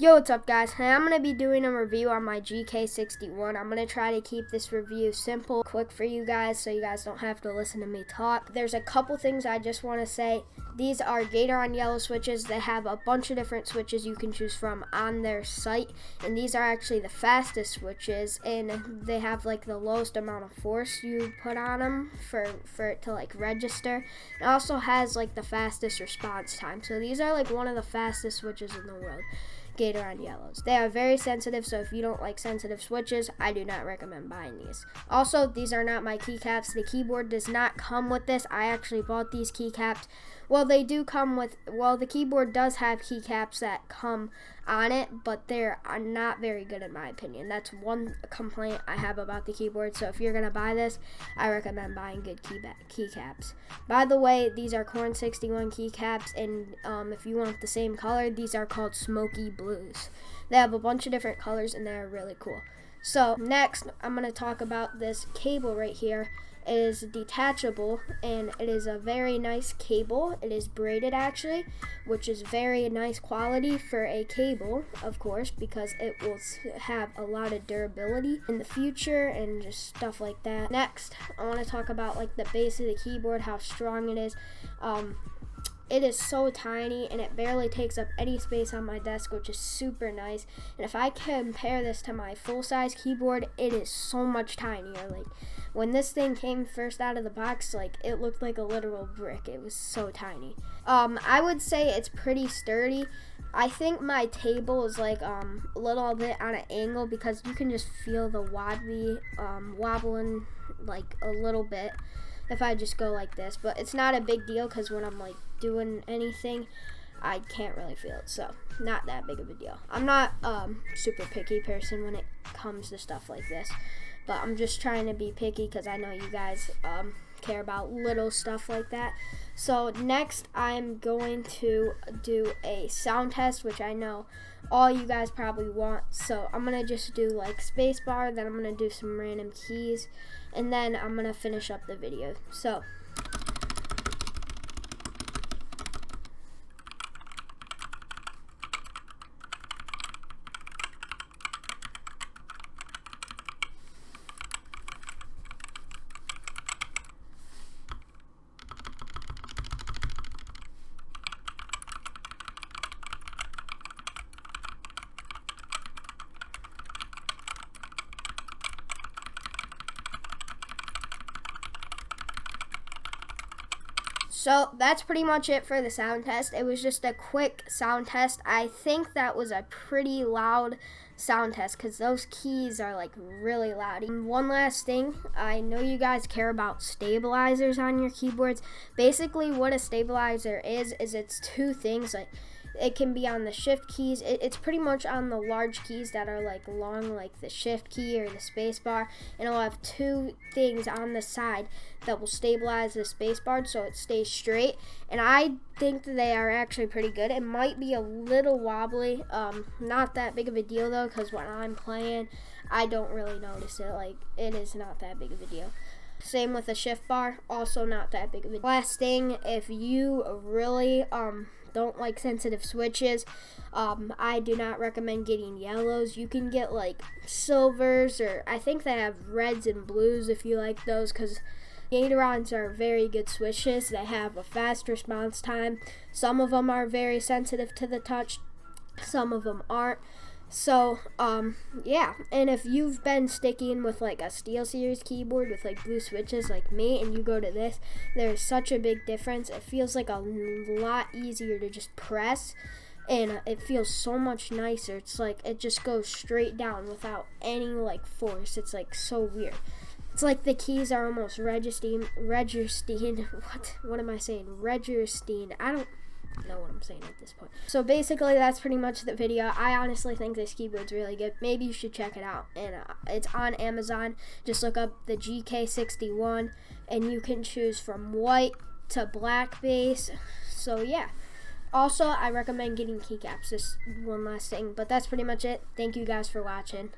Yo, what's up guys? Hey, I'm going to be doing a review on my GK61. I'm going to try to keep this review simple, quick for you guys so you guys don't have to listen to me talk. There's a couple things I just want to say. These are Gateron yellow switches. They have a bunch of different switches you can choose from on their site, and these are actually the fastest switches, and they have like the lowest amount of force you put on them for it to like register. It also has like the fastest response time. So these are like one of the fastest switches in the world. Gateron yellows. They are very sensitive, so if you don't like sensitive switches, I do not recommend buying these. Also, these are not my keycaps. The keyboard does not come with this. I actually bought these keycaps. Well, they do come with, well, the keyboard does have keycaps that come on it, but they're not very good in my opinion. That's one complaint I have about the keyboard. So if you're going to buy this, I recommend buying good keycaps. By the way, these are Corn 61 keycaps, and if you want the same color, these are called Smoky Blues. They have a bunch of different colors, and they're really cool. So next, I'm going to talk about this cable right here. It is detachable, and it is a very nice cable. It is braided actually, which is very nice quality for a cable, of course, because it will have a lot of durability in the future and just stuff like that. Next, I want to talk about like the base of the keyboard, how strong it is. It is so tiny, and it barely takes up any space on my desk, which is super nice. And if I compare this to my full-size keyboard, it is so much tinier. Like, when this thing came first out of the box, like, it looked like a literal brick. It was so tiny. I would say it's pretty sturdy. I think my table is like a little bit on an angle because you can just feel the wobbling like a little bit if I just go like this, but it's not a big deal because when I'm like doing anything, I can't really feel it, so not that big of a deal. I'm not super picky person when it comes to stuff like this, but I'm just trying to be picky because I know you guys care about little stuff like that. So next, I'm going to do a sound test, which I know all you guys probably want. So I'm gonna just do like spacebar, then I'm gonna do some random keys, and then I'm gonna finish up the video. So that's pretty much it for the sound test. It was just a quick sound test. I think that was a pretty loud sound test because those keys are like really loud. And one last thing, I know you guys care about stabilizers on your keyboards. Basically what a stabilizer is it's two things. Like, it can be on the shift keys. It's pretty much on the large keys that are like long, like the shift key or the space bar, and it'll have two things on the side that will stabilize the space bar so it stays straight. And I think that they are actually pretty good. It might be a little wobbly, not that big of a deal though, because when I'm playing, I don't really notice it. Like, it is not that big of a deal. Same with the shift bar, also not that big of a deal. Last thing, if you really don't like sensitive switches, I do not recommend getting yellows. You can get like silvers, or I think they have reds and blues if you like those, because Gaterons are very good switches. They have a fast response time. Some of them are very sensitive to the touch, some of them aren't. So, yeah, and if you've been sticking with like a SteelSeries keyboard with like blue switches like me, and you go to this, there's such a big difference. It feels like a lot easier to just press, and it feels so much nicer. It's like it just goes straight down without any like force. It's like so weird. It's like the keys are almost registering. What am I saying? Registering. I don't know what I'm saying at this point. So basically that's pretty much the video. I honestly think this keyboard's really good. Maybe you should check it out, and it's on Amazon. Just look up the GK61 and you can choose from white to black base. So yeah, also I recommend getting keycaps. Just one last thing, but that's pretty much it. Thank you guys for watching.